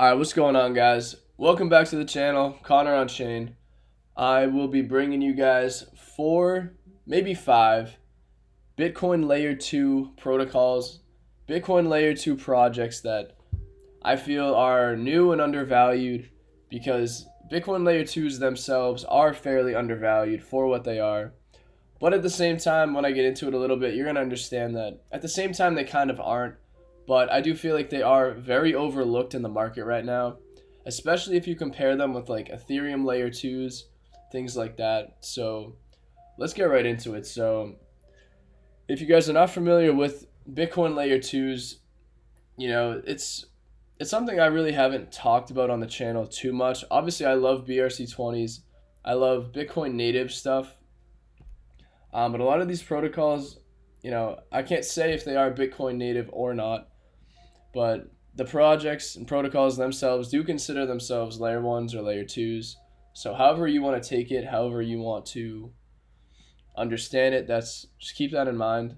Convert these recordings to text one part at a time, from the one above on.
Alright, what's going on, guys? Welcome back to the channel, Connor on Chain. I will be bringing you guys 4, maybe 5 Bitcoin Layer 2 protocols, Bitcoin Layer 2 projects that I feel are new and undervalued because Bitcoin Layer 2s themselves are fairly undervalued for what they are. But at the same time, when I get into it a little bit, you're going to understand that at the same time they kind of aren't. But I do feel like they are very overlooked in the market right now, especially if you compare them with like Ethereum Layer 2s, things like that. So let's get right into it. So if you guys are not familiar with Bitcoin Layer 2s, it's something I really haven't talked about on the channel too much. Obviously, I love BRC20s. I love Bitcoin native stuff. But a lot of these protocols, I can't say if they are Bitcoin native or not, but the projects and protocols themselves do consider themselves layer 1s or layer 2s. So however you want to take it, however you want to understand it, just keep that in mind.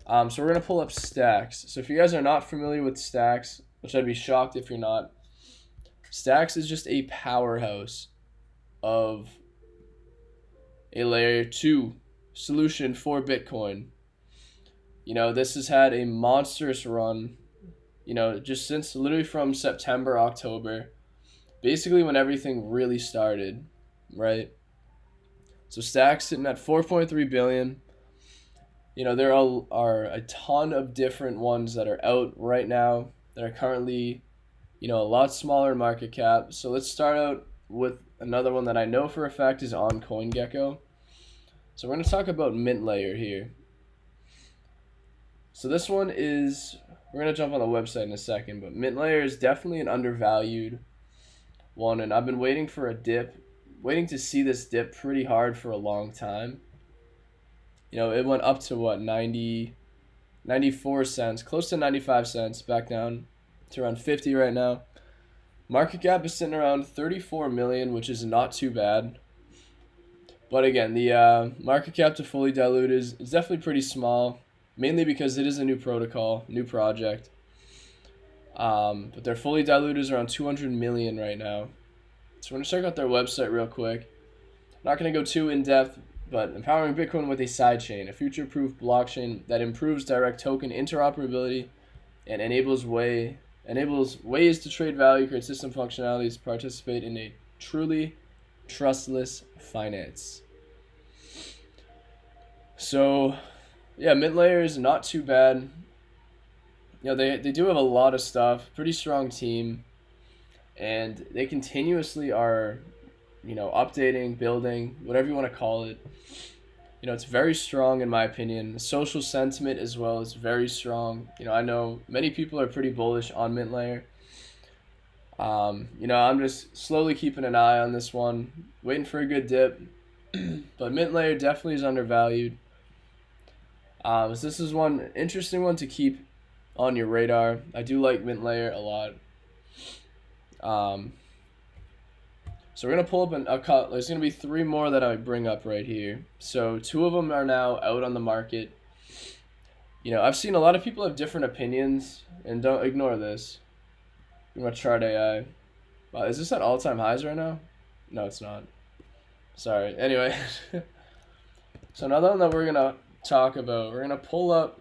So we're going to pull up Stacks. So if you guys are not familiar with Stacks, which I'd be shocked if you're not, Stacks is just a powerhouse of a layer 2 solution for Bitcoin. This has had a monstrous run, just since literally from September, October, basically when everything really started, right? So Stacks sitting at 4.3 billion. There are a ton of different ones that are out right now that are currently, a lot smaller market cap. So let's start out with another one that I know for a fact is on CoinGecko. So we're going to talk about Mint Layer here. So this one is, we're going to jump on the website in a second, but Mint Layer is definitely an undervalued one, and I've been waiting to see this dip pretty hard for a long time. It went up to what, 94 cents, close to 95 cents, back down to around 50 right now. Market cap is sitting around 34 million, which is not too bad. But again, the market cap to fully diluted is definitely pretty small, mainly because it is a new protocol, new project. But their fully diluted is around 200 million right now. So we're going to check out their website real quick. Not going to go too in-depth, but empowering Bitcoin with a sidechain, a future-proof blockchain that improves direct token interoperability and enables ways to trade value, create system functionalities, participate in a truly trustless finance. So, yeah, Mint Layer is not too bad. They do have a lot of stuff, pretty strong team, and they continuously are, updating, building, whatever you want to call it. It's very strong in my opinion. The social sentiment as well is very strong. I know many people are pretty bullish on Mint Layer. I'm just slowly keeping an eye on this one, waiting for a good dip. But Mint Layer definitely is undervalued. So this is one interesting one to keep on your radar. I do like Mint Layer a lot. So we're going to pull up there's going to be 3 more that I bring up right here. So 2 of them are now out on the market. I've seen a lot of people have different opinions, and don't ignore this. I'm going to chart AI. Wow, is this at all-time highs right now? No, it's not. Sorry. Anyway. So another one that we're going to talk about, we're going to pull up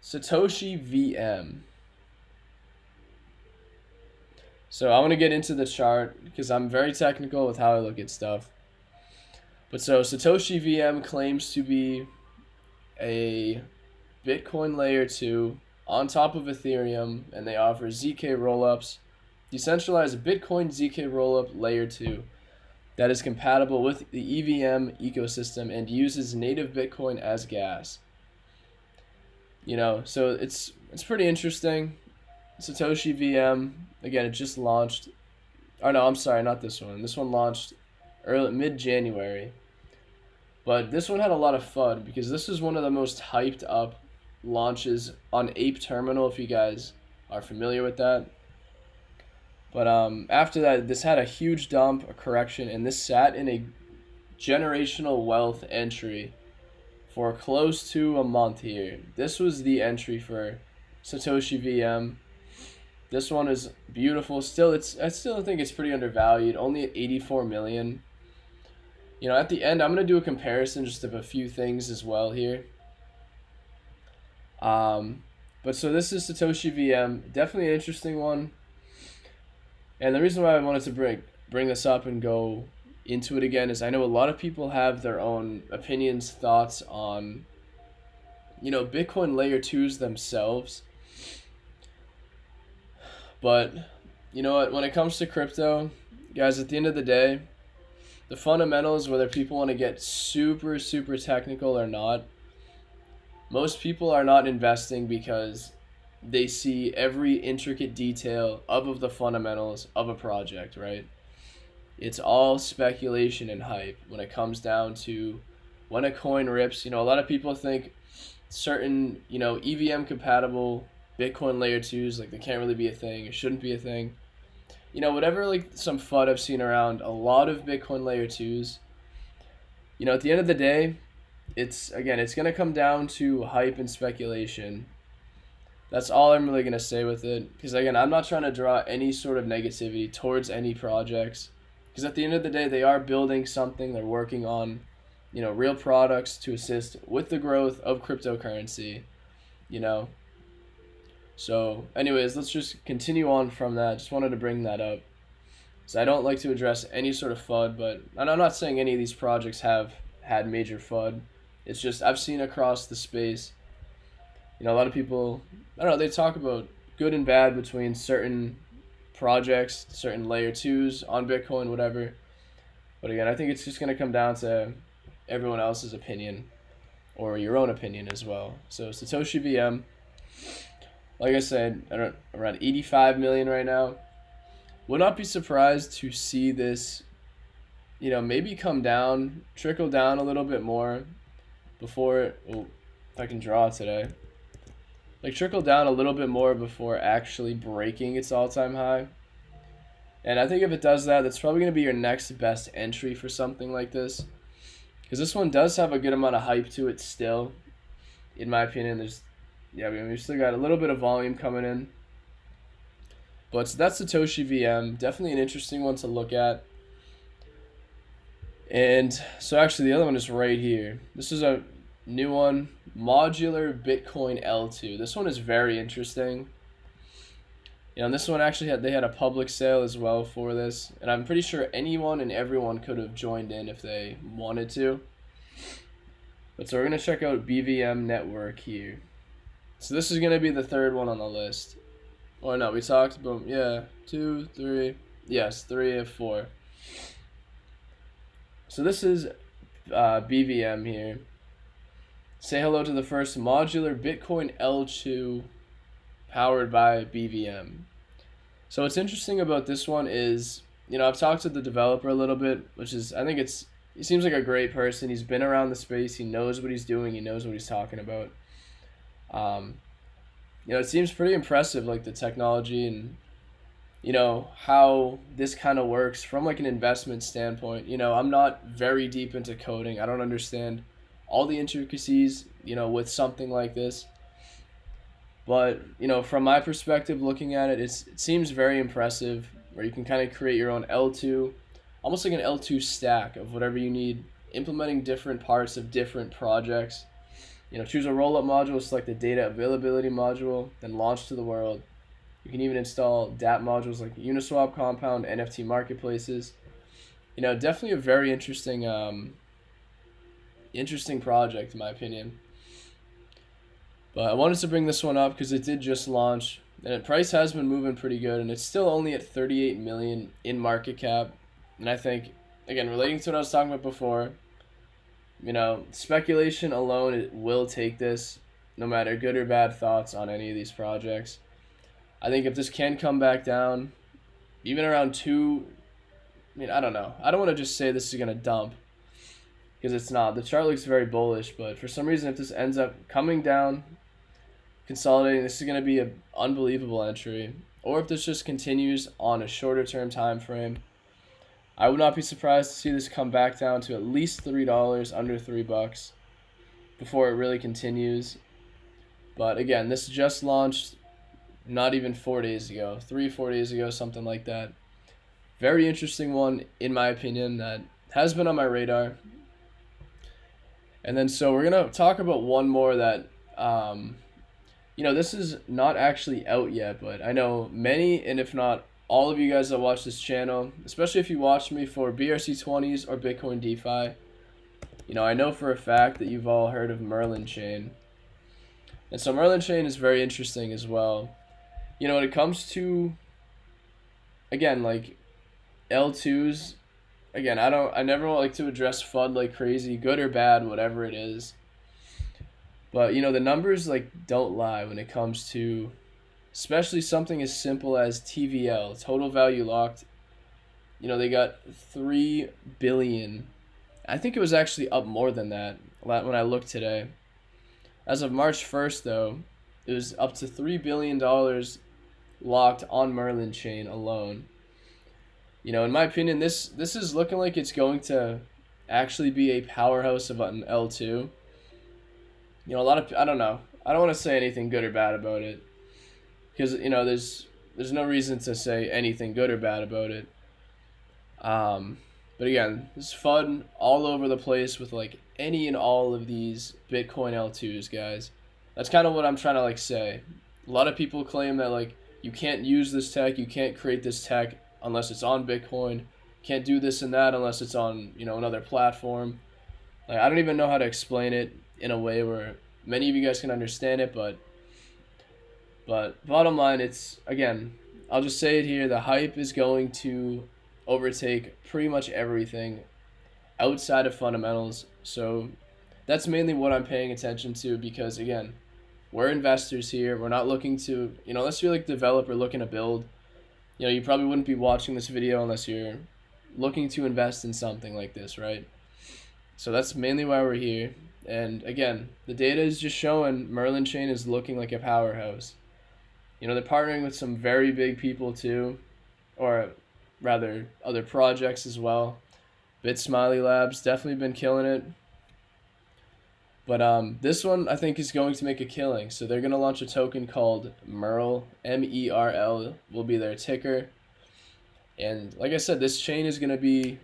Satoshi VM. So I want to get into the chart because I'm very technical with how I look at stuff. But so Satoshi VM claims to be a Bitcoin layer 2 on top of Ethereum, and they offer ZK rollups, decentralized Bitcoin ZK rollup layer 2 that is compatible with the EVM ecosystem and uses native Bitcoin as gas. So it's pretty interesting. Satoshi VM, again, it just launched. Oh no, I'm sorry, not this one. This one launched mid-January. But this one had a lot of fun because this is one of the most hyped up launches on Ape Terminal, if you guys are familiar with that. But after that, this had a huge dump, a correction, and this sat in a generational wealth entry for close to a month here. This was the entry for Satoshi VM. This one is beautiful. I still think it's pretty undervalued, only at 84 million. At the end, I'm going to do a comparison just of a few things as well here. But so this is Satoshi VM, definitely an interesting one. And the reason why I wanted to bring this up and go into it again is I know a lot of people have their own opinions, thoughts on, Bitcoin layer 2's themselves. But you know what, when it comes to crypto, guys, at the end of the day, the fundamentals, whether people want to get super, super technical or not, most people are not investing because they see every intricate detail of the fundamentals of a project, right? It's all speculation and hype when it comes down to when a coin rips. A lot of people think certain, EVM compatible Bitcoin layer 2's, like, they can't really be a thing, it shouldn't be a thing. Whatever, like, some FUD I've seen around a lot of Bitcoin layer 2's, at the end of the day, it's going to come down to hype and speculation. That's all I'm really going to say with it. Because, again, I'm not trying to draw any sort of negativity towards any projects. Because at the end of the day, they are building something. They're working on, real products to assist with the growth of cryptocurrency, So, anyways, let's just continue on from that. Just wanted to bring that up. So I don't like to address any sort of FUD, and I'm not saying any of these projects have had major FUD. It's just I've seen across the space, a lot of people, I don't know, they talk about good and bad between certain projects, certain layer 2's on Bitcoin, whatever. But again, I think it's just going to come down to everyone else's opinion or your own opinion as well. So Satoshi VM, like I said, around 85 million right now. Would not be surprised to see this, maybe come down, trickle down a little bit more before, if I can draw today, like trickle down a little bit more before actually breaking its all-time high. And I think if it does that, that's probably going to be your next best entry for something like this. Because this one does have a good amount of hype to it still, in my opinion. We've still got a little bit of volume coming in. But so that's Satoshi VM. Definitely an interesting one to look at. And so actually the other one is right here. This is a new one, Modular Bitcoin L2. This one is very interesting. And this one actually they had a public sale as well for this. And I'm pretty sure anyone and everyone could have joined in if they wanted to. But so we're going to check out BVM Network here. So this is going to be the third one on the list. Or no, we talked about, 2, 3, yes, 3 of 4. So this is BVM here. Say hello to the first modular Bitcoin L2 powered by BVM. So what's interesting about this one is, I've talked to the developer a little bit, which is, I think he seems like a great person. He's been around the space. He knows what he's doing. He knows what he's talking about. It seems pretty impressive, like the technology and, how this kind of works from like an investment standpoint. I'm not very deep into coding. I don't understand all the intricacies, with something like this. But, from my perspective looking at it, it seems very impressive where you can kind of create your own L2, almost like an L2 stack of whatever you need, implementing different parts of different projects. Choose a rollup module, select the data availability module, then launch to the world. You can even install dApp modules like Uniswap, Compound, NFT marketplaces. Definitely a very interesting project in my opinion. But I wanted to bring this one up because it did just launch, and the price has been moving pretty good, and it's still only at 38 million in market cap. And I think, again, relating to what I was talking about before, speculation alone, it will take this, no matter good or bad thoughts on any of these projects. I think if this can come back down, even around 2, I don't know. I don't want to just say this is going to dump, because it's not. The chart looks very bullish, but for some reason, if this ends up coming down, consolidating, this is going to be an unbelievable entry. Or if this just continues on a shorter term time frame, I would not be surprised to see this come back down to at least $3, under $3. before it really continues. But again, this just launched not even 4 days ago, 3, 4 days ago, something like that. Very interesting one, in my opinion, that has been on my radar. And then, so we're going to talk about one more that, this is not actually out yet, but I know many, and if not all of you guys that watch this channel, especially if you watch me for BRC20s or Bitcoin DeFi, I know for a fact that you've all heard of Merlin Chain. And so Merlin Chain is very interesting as well. When it comes to, again, like L2's, again, I never like to address FUD like crazy, good or bad, whatever it is. But, the numbers, like, don't lie when it comes to, especially something as simple as TVL, total value locked. They got 3 billion. I think it was actually up more than that when I looked today. As of March 1st, though, it was up to $3 billion locked on Merlin Chain alone. In my opinion, this is looking like it's going to actually be a powerhouse of an L2. A lot of, I don't know. I don't want to say anything good or bad about it, because there's no reason to say anything good or bad about it. But again, it's fun all over the place with like any and all of these Bitcoin L2s, guys. That's kind of what I'm trying to like say. A lot of people claim that like you can't use this tech, you can't create this tech unless it's on Bitcoin. Can't do this and that unless it's on, another platform. Like, I don't even know how to explain it in a way where many of you guys can understand it, but bottom line, it's, again, I'll just say it here, the hype is going to overtake pretty much everything outside of fundamentals. So that's mainly what I'm paying attention to, because again, we're investors here. We're not looking to, unless you're like a developer looking to build, you probably wouldn't be watching this video unless you're looking to invest in something like this, right? So that's mainly why we're here. And again, the data is just showing Merlin Chain is looking like a powerhouse. They're partnering with some very big people too, or rather other projects as well. BitSmiley Labs definitely been killing it. But this one I think is going to make a killing. So they're going to launch a token called Merl, MERL will be their ticker. And like I said, this chain is going to be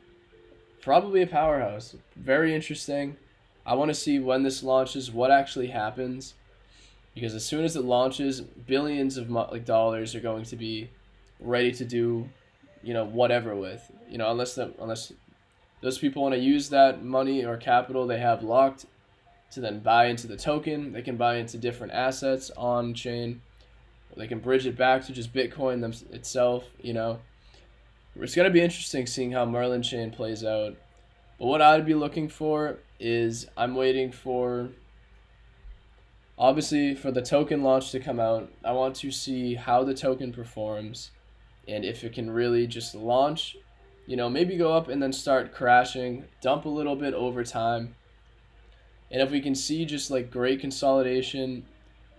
probably a powerhouse. Very interesting. I want to see when this launches, what actually happens. Because as soon as it launches, billions of dollars are going to be ready to do, whatever with. Unless those people want to use that money or capital they have locked to then buy into the token. They can buy into different assets on chain. They can bridge it back to just Bitcoin itself. It's going to be interesting seeing how Merlin Chain plays out. But what I'd be looking for is I'm waiting for, obviously, for the token launch to come out. I want to see how the token performs and if it can really just launch, maybe go up and then start crashing, dump a little bit over time. And if we can see just like great consolidation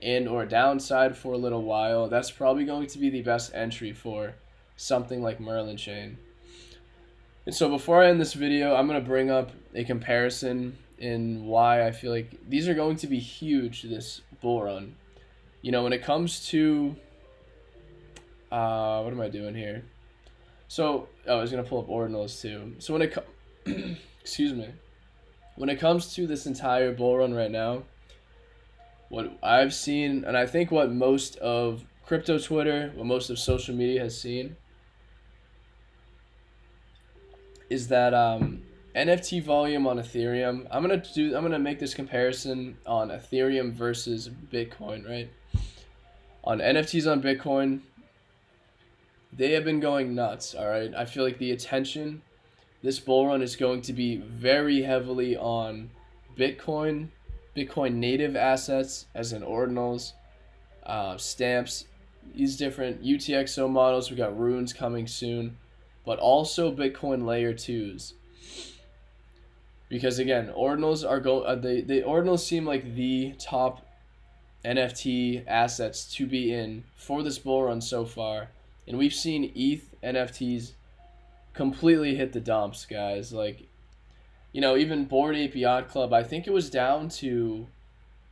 and or downside for a little while, that's probably going to be the best entry for something like Merlin Chain. And so before I end this video, I'm going to bring up a comparison in why I feel like these are going to be huge this bull run. When it comes to, what am I doing here? So, I was going to pull up ordinals too. So when it excuse me. When it comes to this entire bull run right now, what I've seen, and I think what most of crypto Twitter, what most of social media has seen, is that NFT volume on Ethereum. I'm gonna make this comparison on Ethereum versus Bitcoin, right? On NFTs on Bitcoin, they have been going nuts. All right, I feel like the attention this bull run is going to be very heavily on Bitcoin native assets, as in ordinals, stamps, these different UTXO models. We got runes coming soon, but also Bitcoin layer 2's. Because again, ordinals are the ordinals seem like the top NFT assets to be in for this bull run so far, and we've seen ETH NFTs completely hit the dumps, guys. Like, Even Bored Ape Yacht Club, I think it was down to,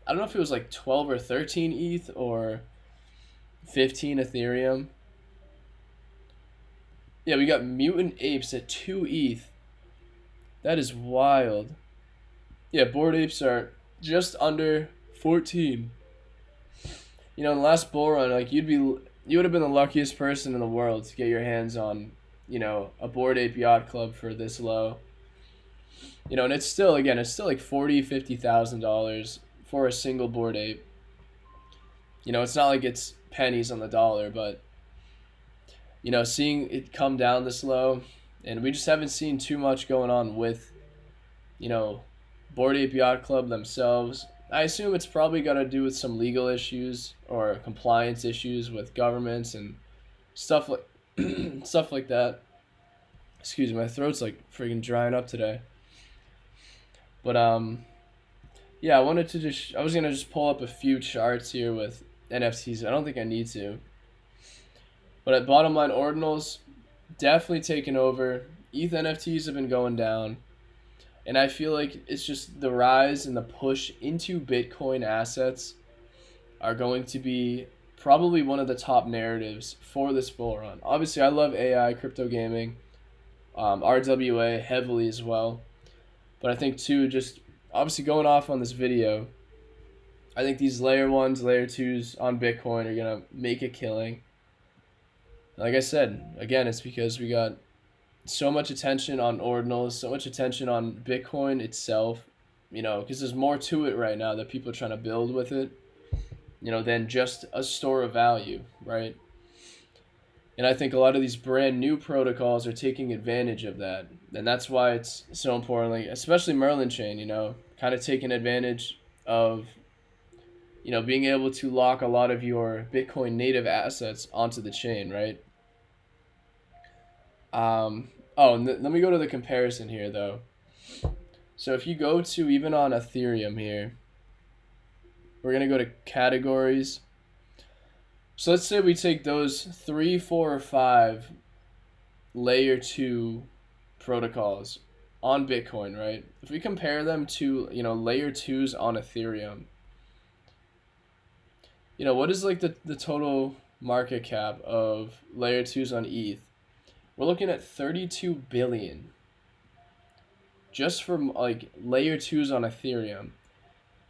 I don't know if it was like 12 or 13 ETH or 15 Ethereum. Yeah, we got Mutant Apes at 2 ETH. That is wild. Yeah, Bored Apes are just under 14. In the last bull run, like you would have been the luckiest person in the world to get your hands on, a Bored Ape Yacht Club for this low. And it's still, again, it's still like 40, $50,000 for a single Bored Ape. It's not like it's pennies on the dollar, but seeing it come down this low, and we just haven't seen too much going on with, you know, Bored Ape Yacht Club themselves. I assume it's probably got to do with some legal issues or compliance issues with governments and stuff like stuff like that. Excuse me, my throat's like freaking drying up today. But yeah, I was gonna just pull up a few charts here with NFTs. I don't think I need to. But at bottom line, ordinals definitely taken over. ETH NFTs have been going down. And I feel like it's just the rise and the push into Bitcoin assets are going to be probably one of the top narratives for this bull run. Obviously, I love AI, crypto gaming, RWA heavily as well. But I think, too, just obviously going off on this video, I think these layer 1s, layer 2s on Bitcoin are going to make a killing. Like I said, again, it's because we got so much attention on ordinals, so much attention on Bitcoin itself, because there's more to it right now that people are trying to build with it, than just a store of value, right? And I think a lot of these brand new protocols are taking advantage of that. And that's why it's so important, like, especially Merlin Chain, kind of taking advantage of, being able to lock a lot of your Bitcoin native assets onto the chain, right? Let me go to the comparison here, though. So if you go to, even on Ethereum here, we're going to go to categories. So let's say we take those 3, 4, or 5 layer 2 protocols on Bitcoin, right? If we compare them to, layer 2s on Ethereum, what is like the total market cap of layer 2s on ETH? We're looking at 32 billion just for like layer 2s on Ethereum.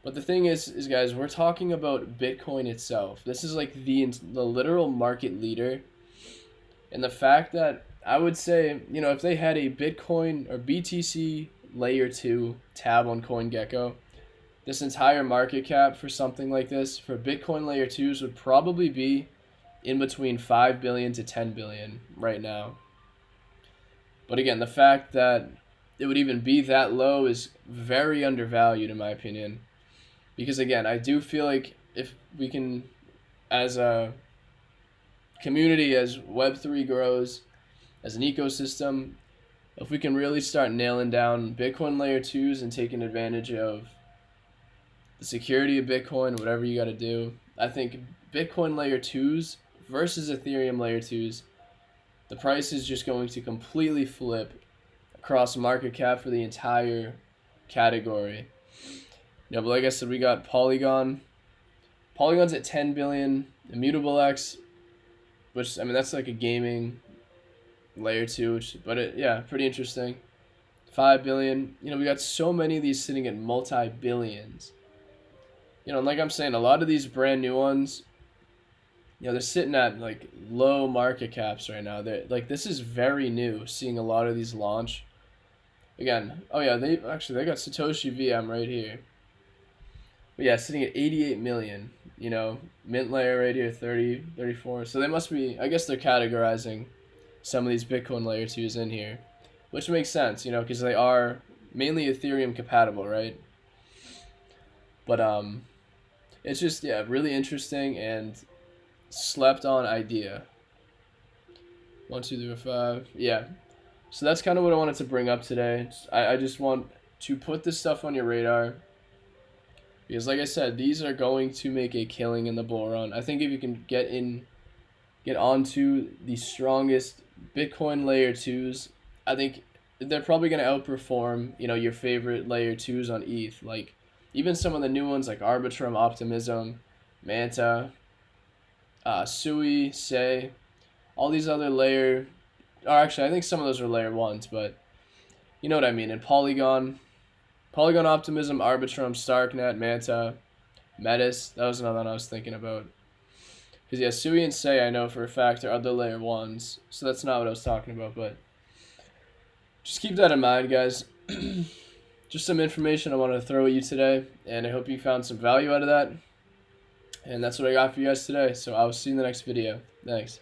But the thing is guys, we're talking about Bitcoin itself. This is like the literal market leader. And the fact that I would say, if they had a Bitcoin or BTC layer 2 tab on CoinGecko, this entire market cap for something like this for Bitcoin layer 2s would probably be in between 5 billion to 10 billion right now. But again, the fact that it would even be that low is very undervalued in my opinion. Because again, I do feel like if we can, as a community, as Web3 grows, as an ecosystem, if we can really start nailing down Bitcoin layer 2s and taking advantage of the security of Bitcoin, whatever you got to do, I think Bitcoin layer 2s versus Ethereum layer 2s, the price is just going to completely flip across market cap for the entire category. But like I said, we got Polygon. Polygon's at 10 billion. Immutable X, which, that's like a gaming layer 2, pretty interesting. 5 billion. We got so many of these sitting at multi-billions. And like I'm saying, a lot of these brand new ones, they're sitting at like low market caps right now. They're like, this is very new, seeing a lot of these launch. Again, they got Satoshi VM right here. But yeah, sitting at 88 million, mint layer right here, 30, 34. So they must be, I guess they're categorizing some of these Bitcoin layer 2s in here, which makes sense, because they are mainly Ethereum compatible, right? But it's just, really interesting and slept on idea. 1, 2, 3, 4, 5. Yeah. So that's kind of what I wanted to bring up today. I just want to put this stuff on your radar. Because like I said, these are going to make a killing in the bull run. I think if you can get onto the strongest Bitcoin layer 2s, I think they're probably going to outperform, your favorite layer 2s on ETH. Like, even some of the new ones like Arbitrum, Optimism, Manta, Sui, Say, all these other layer, or actually, I think some of those are layer 1s, but you know what I mean. And Polygon Optimism, Arbitrum, Starknet, Manta, Metis, that was another one I was thinking about. Because, yeah, Sui and Say, I know for a fact, are other layer 1s, so that's not what I was talking about, but just keep that in mind, guys. Just some information I wanted to throw at you today, and I hope you found some value out of that. And that's what I got for you guys today, so I will see you in the next video. Thanks.